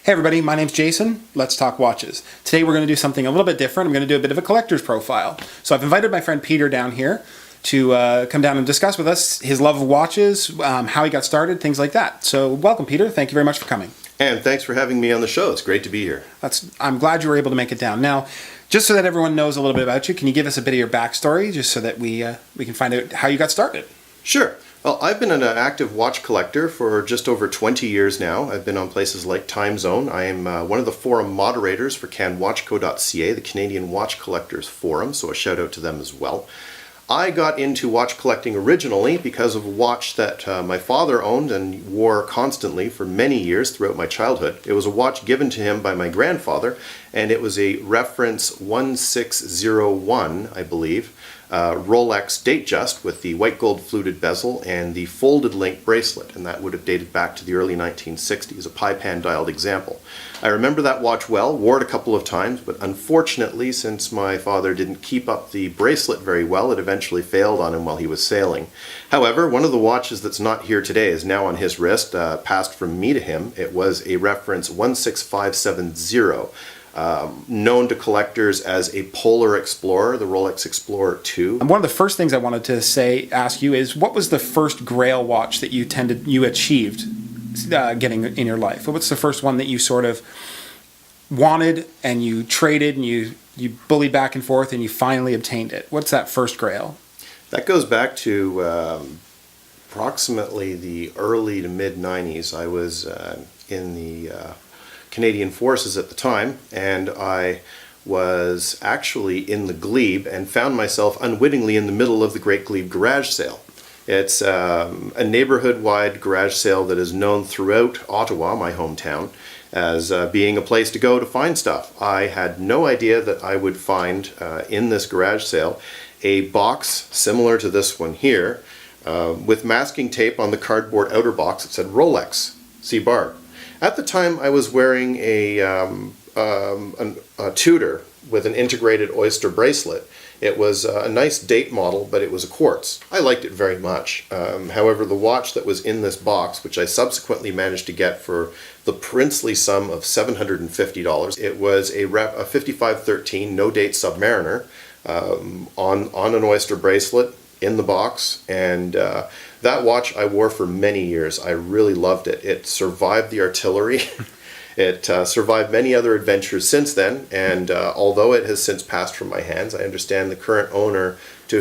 Hey everybody, my name's Jason. Let's talk watches. Today we're going to do something a little bit different. I'm going to do a bit of a collector's profile. So I've invited my friend Peter down here to come down and discuss with us his love of watches, how he got started, things like that. So welcome, Peter. Thank you very much for coming. And thanks for having me on the show. It's great to be here. I'm glad you were able to make it down. Now, just so that everyone knows a little bit about you, can you give us a bit of your backstory, just so that we can find out how you got started? Sure. Well, I've been an active watch collector for just over 20 years now. I've been on places like Time Zone. I am one of the forum moderators for canwatchco.ca, the Canadian Watch Collectors Forum, so a shout out to them as well. I got into watch collecting originally because of a watch that my father owned and wore constantly for many years throughout my childhood. It was a watch given to him by my grandfather, and it was a reference 1601, I believe, Rolex Datejust with the white gold fluted bezel and the folded link bracelet, and that would have dated back to the early 1960s, a pie pan dialed example. I remember that watch well, wore it a couple of times, but unfortunately, since my father didn't keep up the bracelet very well, it eventually failed on him while he was sailing. However, one of the watches that's not here today is now on his wrist, passed from me to him. It was a reference 16570. Known to collectors as a Polar Explorer, the Rolex Explorer 2. And one of the first things I wanted to ask you is, what was the first Grail watch that you achieved getting in your life? What's the first one that you sort of wanted and you traded and you bullied back and forth and you finally obtained it? What's that first Grail? That goes back to approximately the early to mid 90s. I was in the Canadian Forces at the time, and I was actually in the Glebe and found myself unwittingly in the middle of the Great Glebe Garage Sale. It's a neighborhood-wide garage sale that is known throughout Ottawa, my hometown, as being a place to go to find stuff. I had no idea that I would find in this garage sale a box similar to this one here with masking tape on the cardboard outer box that said Rolex, see Barb. At the time, I was wearing a Tudor with an integrated oyster bracelet. It was a nice date model, but it was a quartz. I liked it very much. However, the watch that was in this box, which I subsequently managed to get for the princely sum of $750, it was a 5513 no-date Submariner on an oyster bracelet in the box, and that watch I wore for many years. I really loved it. It survived the artillery. It survived many other adventures since then, and although it has since passed from my hands, I understand the current owner to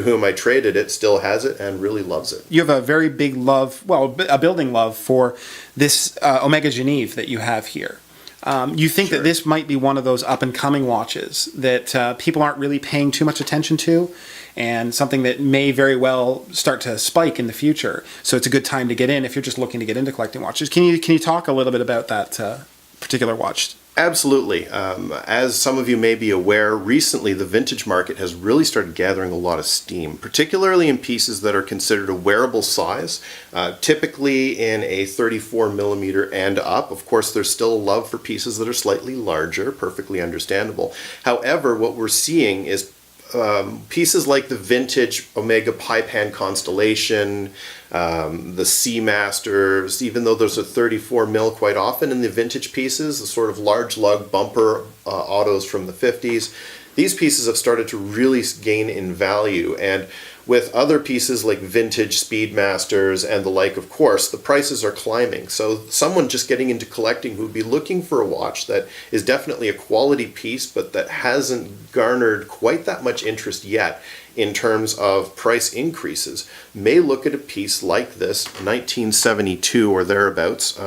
whom I traded it still has it and really loves it. You have a very big love, well, a building love for this Omega Genève that you have here. You think Sure. that this might be one of those up-and-coming watches that people aren't really paying too much attention to, and something that may very well start to spike in the future. So it's a good time to get in if you're just looking to get into collecting watches. Can you talk a little bit about that particular watch? Absolutely. As some of you may be aware, recently the vintage market has really started gathering a lot of steam, particularly in pieces that are considered a wearable size, typically in a 34 millimeter and up. Of course, there's still a love for pieces that are slightly larger, perfectly understandable. However, what we're seeing is pieces like the vintage Omega Pie Pan Constellation, the Seamasters, even though there's a 34 mil quite often in the vintage pieces, the sort of large lug bumper autos from the 50s, these pieces have started to really gain in value. And with other pieces like vintage Speedmasters and the like, of course, the prices are climbing. So someone just getting into collecting who would be looking for a watch that is definitely a quality piece, but that hasn't garnered quite that much interest yet in terms of price increases, may look at a piece like this 1972 or thereabouts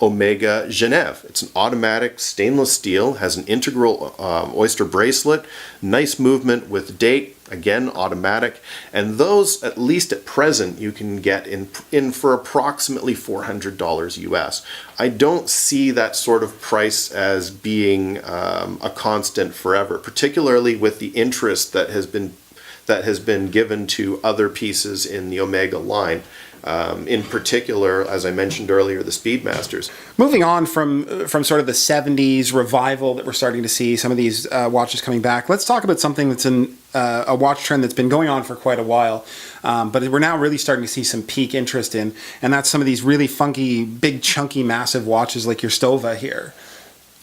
Omega Genève. It's an automatic stainless steel, has an integral oyster bracelet, nice movement with date, again automatic, and those, at least at present, you can get in for approximately $400 US. I don't see that sort of price as being a constant forever, particularly with the interest that has been given to other pieces in the Omega line. In particular, as I mentioned earlier, the Speedmasters. Moving on from sort of the 70s revival that we're starting to see, some of these watches coming back, let's talk about something that's in a watch trend that's been going on for quite a while, but we're now really starting to see some peak interest in, and that's some of these really funky, big, chunky, massive watches like your Stova here.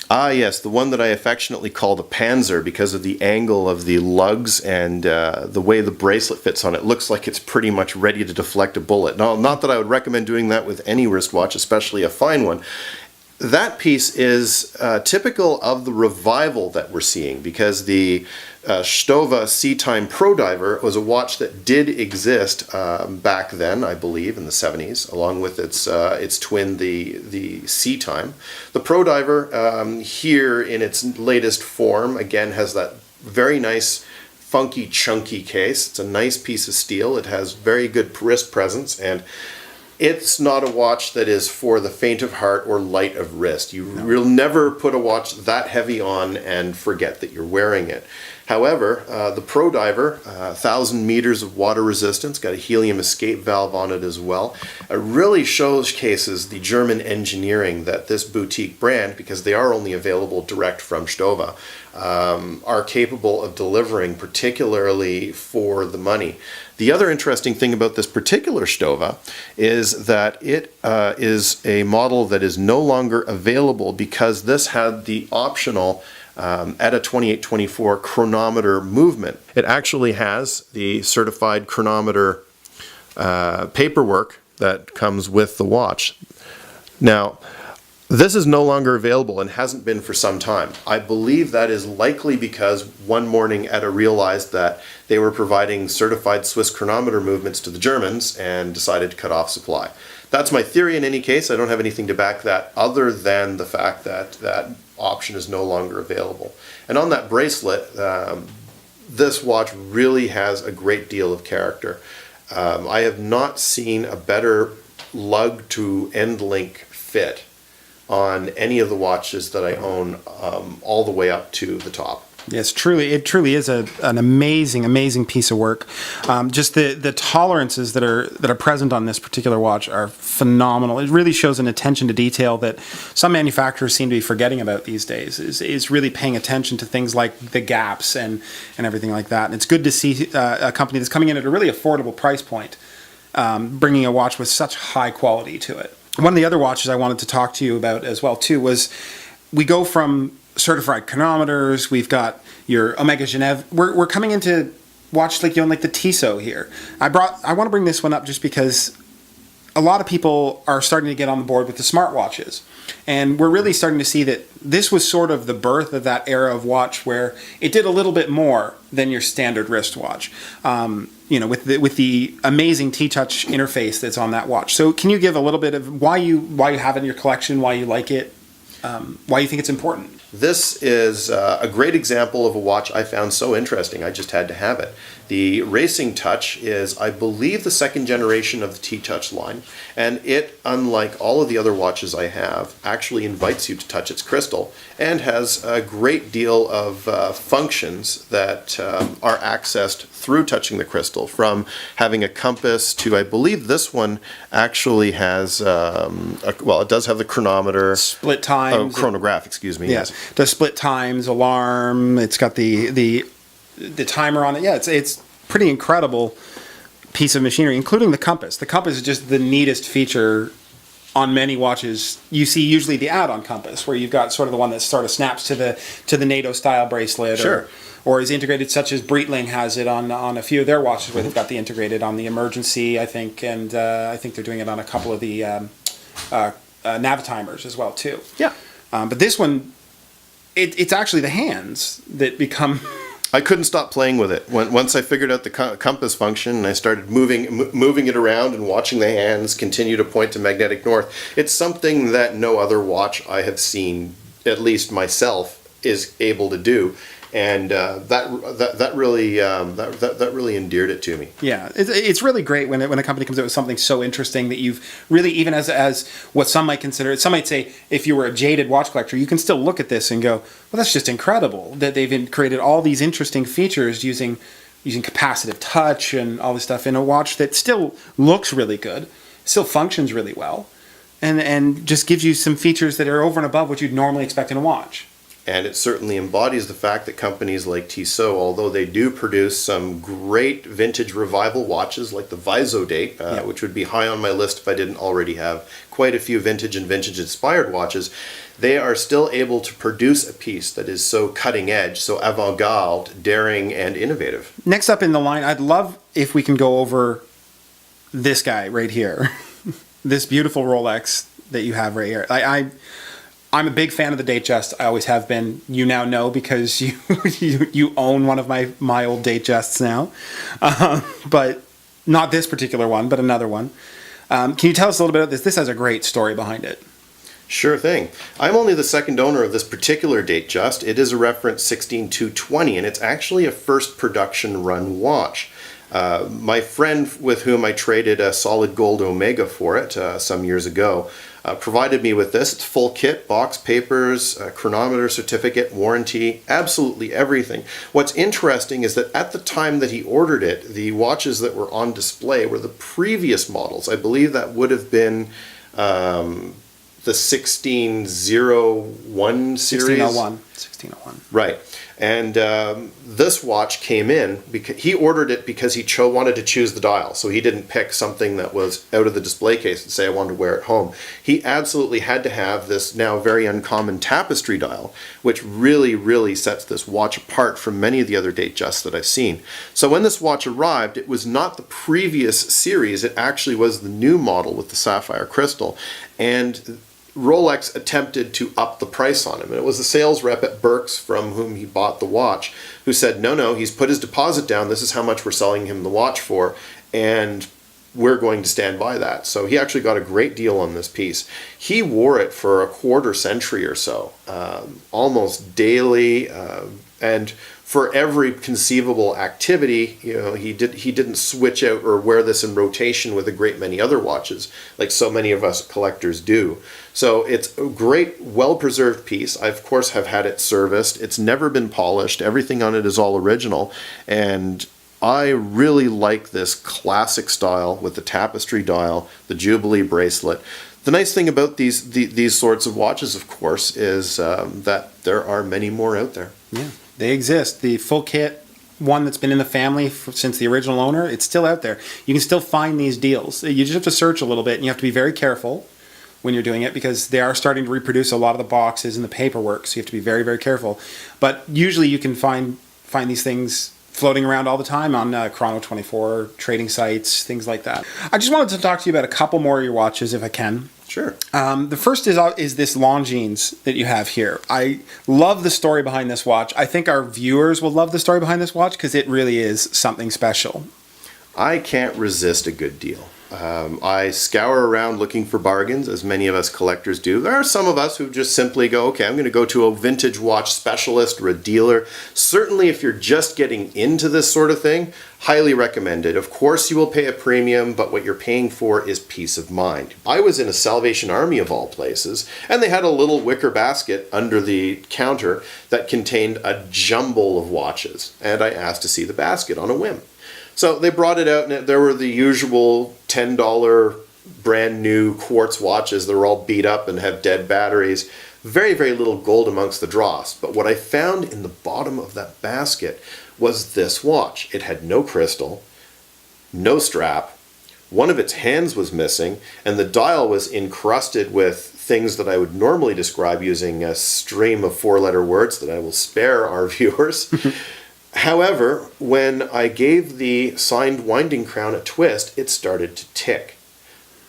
Ah, yes, the one that I affectionately call the Panzer because of the angle of the lugs and the way the bracelet fits on it. Looks like it's pretty much ready to deflect a bullet. Now, not that I would recommend doing that with any wristwatch, especially a fine one. That piece is typical of the revival that we're seeing because the Stova Sea-Time Pro Diver was a watch that did exist back then, I believe, in the 70s, along with its twin, the Sea-Time. The Pro Diver, here in its latest form, again has that very nice, funky, chunky case. It's a nice piece of steel. It has very good wrist presence, and it's not a watch that is for the faint of heart or light of wrist. You'll never put a watch that heavy on and forget that you're wearing it. However, the Pro Diver, 1,000 meters of water resistance, got a helium escape valve on it as well. It really showcases the German engineering that this boutique brand, because they are only available direct from Stova, are capable of delivering, particularly for the money. The other interesting thing about this particular Stova is that it is a model that is no longer available because this had the optional ETA 2824 chronometer movement. It actually has the certified chronometer paperwork that comes with the watch. Now, this is no longer available and hasn't been for some time. I believe that is likely because one morning ETA realized that they were providing certified Swiss chronometer movements to the Germans and decided to cut off supply. That's my theory in any case. I don't have anything to back that other than the fact that that option is no longer available. And on that bracelet, this watch really has a great deal of character. I have not seen a better lug to end link fit on any of the watches that I own, all the way up to the top. Yes, it truly is an amazing piece of work. Just the tolerances that are present on this particular watch are phenomenal. It really shows an attention to detail that some manufacturers seem to be forgetting about these days. Is really paying attention to things like the gaps and everything like that. And it's good to see a company that's coming in at a really affordable price point, bringing a watch with such high quality to it. One of the other watches I wanted to talk to you about as well too was we go from certified chronometers, we've got your Omega Genève. We're coming into watches like the Tissot here. I want to bring this one up just because a lot of people are starting to get on the board with the smartwatches. And we're really starting to see that this was sort of the birth of that era of watch where it did a little bit more than your standard wristwatch. With the amazing T-Touch interface that's on that watch. So can you give a little bit of why you have it in your collection, why you like it, why you think it's important? This is a great example of a watch I found so interesting, I just had to have it. The Racing Touch is, I believe, the second generation of the T-Touch line, and it, unlike all of the other watches I have, actually invites you to touch its crystal and has a great deal of functions that are accessed through touching the crystal, from having a compass to, I believe this one actually has, it does have the chronometer. Split times. Chronograph, excuse me. Yes. Does split times, alarm, it's got the timer on it. Yeah, it's pretty incredible piece of machinery, including the compass. The compass is just the neatest feature on many watches. You see usually the add-on compass, where you've got sort of the one that sort of snaps to the NATO style bracelet, sure, or is integrated, such as Breitling has it on a few of their watches, where they've got the integrated on the emergency, I think, and I think they're doing it on a couple of the Navitimers as well too. Yeah, but this one, it's actually the hands that become. I couldn't stop playing with it. Once I figured out the compass function and I started moving it around and watching the hands continue to point to magnetic north, it's something that no other watch I have seen, at least myself, is able to do. And that really endeared it to me. Yeah, it's really great when a company comes out with something so interesting that you've really, even as what some might consider, some might say, if you were a jaded watch collector, you can still look at this and go, well, that's just incredible that they've created all these interesting features using capacitive touch and all this stuff in a watch that still looks really good. still functions really well, and just gives you some features that are over and above what you'd normally expect in a watch. And it certainly embodies the fact that companies like Tissot, although they do produce some great vintage revival watches like the Viso Date, which would be high on my list if I didn't already have quite a few vintage and vintage inspired watches, they are still able to produce a piece that is so cutting edge, so avant-garde, daring, and innovative. Next up in the line, I'd love if we can go over this guy right here. This beautiful Rolex that you have right here. I'm a big fan of the Datejust. I always have been. You now know because you own one of my old Datejusts now, but not this particular one, but another one. Can you tell us a little bit about this? This has a great story behind it. Sure thing. I'm only the second owner of this particular Datejust. It is a reference 16220, and it's actually a first production run watch. My friend with whom I traded a solid gold Omega for it some years ago provided me with this. It's full kit, box, papers, chronometer, certificate, warranty, absolutely everything. What's interesting is that at the time that he ordered it, the watches that were on display were the previous models. I believe that would have been the 1601 series. 1601. Right. And this watch came in because he ordered it because he wanted to choose the dial. So he didn't pick something that was out of the display case and say, I wanted to wear it home. He absolutely had to have this now very uncommon tapestry dial, which really, really sets this watch apart from many of the other Datejusts that I've seen. So when this watch arrived, it was not the previous series. It actually was the new model with the sapphire crystal. And Rolex attempted to up the price on him. And it was the sales rep at Burke's from whom he bought the watch who said, no, he's put his deposit down. This is how much we're selling him the watch for. And we're going to stand by that. So he actually got a great deal on this piece. He wore it for a quarter century or so, almost daily, and for every conceivable activity. He didn't switch out or wear this in rotation with a great many other watches, like so many of us collectors do. So it's a great, well-preserved piece. I, of course, have had it serviced. It's never been polished. Everything on it is all original. And I really like this classic style with the tapestry dial, the Jubilee bracelet. The nice thing about these sorts of watches, of course, is that there are many more out there. Yeah, they exist. The full kit, one that's been in the family since the original owner, it's still out there. You can still find these deals. You just have to search a little bit, and you have to be very careful when you're doing it because they are starting to reproduce a lot of the boxes and the paperwork, so you have to be very, very careful. But usually you can find these things floating around all the time on Chrono24, trading sites, things like that. I just wanted to talk to you about a couple more of your watches, if I can. Sure. The first is this Longines that you have here. I love the story behind this watch. I think our viewers will love the story behind this watch because it really is something special. I can't resist a good deal. I scour around looking for bargains, as many of us collectors do. There are some of us who just simply go, okay, I'm going to go to a vintage watch specialist or a dealer. Certainly if you're just getting into this sort of thing, highly recommended. Of course you will pay a premium, but what you're paying for is peace of mind. I was in a Salvation Army of all places, and they had a little wicker basket under the counter that contained a jumble of watches, and I asked to see the basket on a whim. So they brought it out, and there were the usual $10 brand new quartz watches that are all beat up and have dead batteries. Very, very little gold amongst the dross. But what I found in the bottom of that basket was this watch. It had no crystal, no strap, one of its hands was missing, and the dial was encrusted with things that I would normally describe using a stream of four-letter words that I will spare our viewers. However, when I gave the signed winding crown a twist, it started to tick.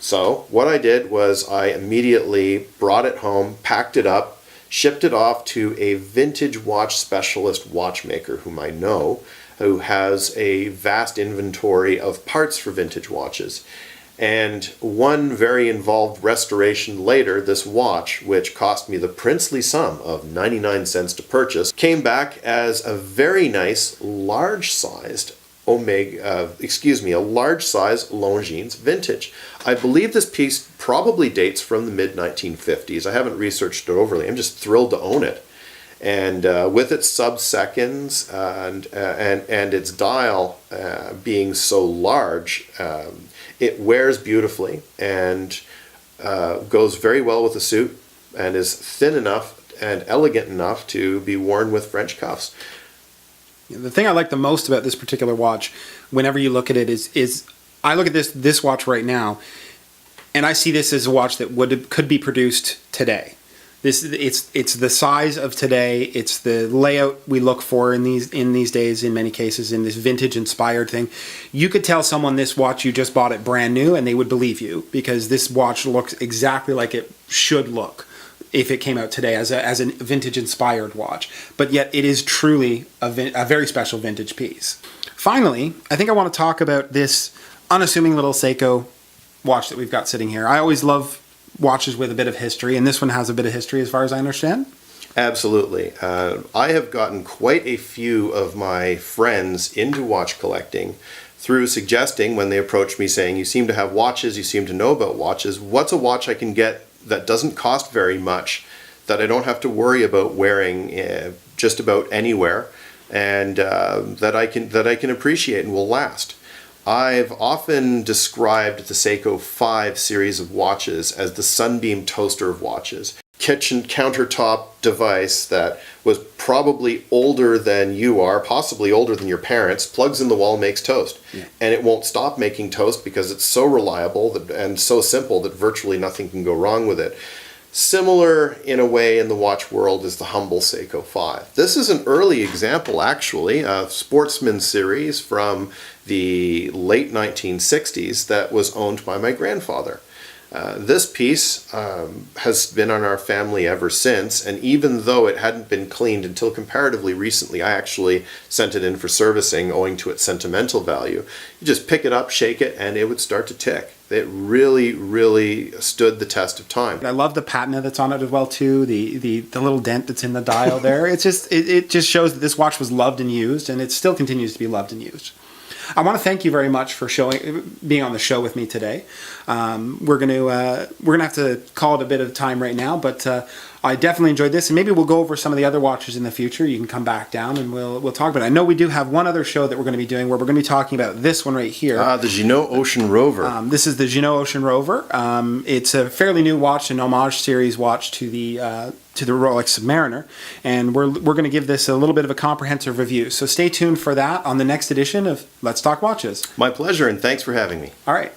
So what I did was I immediately brought it home, packed it up, shipped it off to a vintage watch specialist watchmaker whom I know, who has a vast inventory of parts for vintage watches. And one very involved restoration later, this watch, which cost me the princely sum of 99 cents to purchase, came back as a very nice large-sized a large-size Longines vintage. I believe this piece probably dates from the mid-1950s. I haven't researched it overly. I'm just thrilled to own it. And with its sub-seconds and its dial being so large, It wears beautifully and goes very well with a suit and is thin enough and elegant enough to be worn with French cuffs. The thing I like the most about this particular watch, whenever you look at it, is I look at this watch right now, and I see this as a watch that could be produced today. It's the size of today. It's the layout we look for in these days. In many cases, in this vintage inspired thing, you could tell someone this watch you just bought it brand new, and they would believe you because this watch looks exactly like it should look if it came out today as a vintage inspired watch. But yet, it is truly a very special vintage piece. Finally, I think I want to talk about this unassuming little Seiko watch that we've got sitting here. I always love watches with a bit of history, and this one has a bit of history as far as I understand. Absolutely. I have gotten quite a few of my friends into watch collecting through suggesting, when they approach me saying, you seem to have watches, you seem to know about watches, what's a watch I can get that doesn't cost very much, that I don't have to worry about wearing just about anywhere, and that I can appreciate and will last. I've often described the Seiko 5 series of watches as the Sunbeam toaster of watches. Kitchen countertop device that was probably older than you are, possibly older than your parents, plugs in the wall, makes toast. Yeah. And it won't stop making toast because it's so reliable and so simple that virtually nothing can go wrong with it. Similar in a way in the watch world is the humble Seiko 5. This is an early example, actually, a Sportsman series from the late 1960s that was owned by my grandfather. This piece has been on our family ever since, and even though it hadn't been cleaned until comparatively recently, I actually sent it in for servicing owing to its sentimental value. You just pick it up, shake it, and it would start to tick. It really, really stood the test of time. I love the patina that's on it as well too. The little dent that's in the dial there. It just shows that this watch was loved and used, and it still continues to be loved and used. I want to thank you very much for being on the show with me today. We're gonna have to call it a bit of time right now, but I definitely enjoyed this, and maybe we'll go over some of the other watches in the future. You can come back down and we'll talk about it. I know we do have one other show that we're going to be doing where we're going to be talking about this one right here. The Jeannot Ocean Rover. This is the Jeannot Ocean Rover. It's a fairly new watch, an homage series watch to the Rolex Submariner, and we're going to give this a little bit of a comprehensive review. So stay tuned for that on the next edition of Let's Talk Watches. My pleasure, and thanks for having me. All right.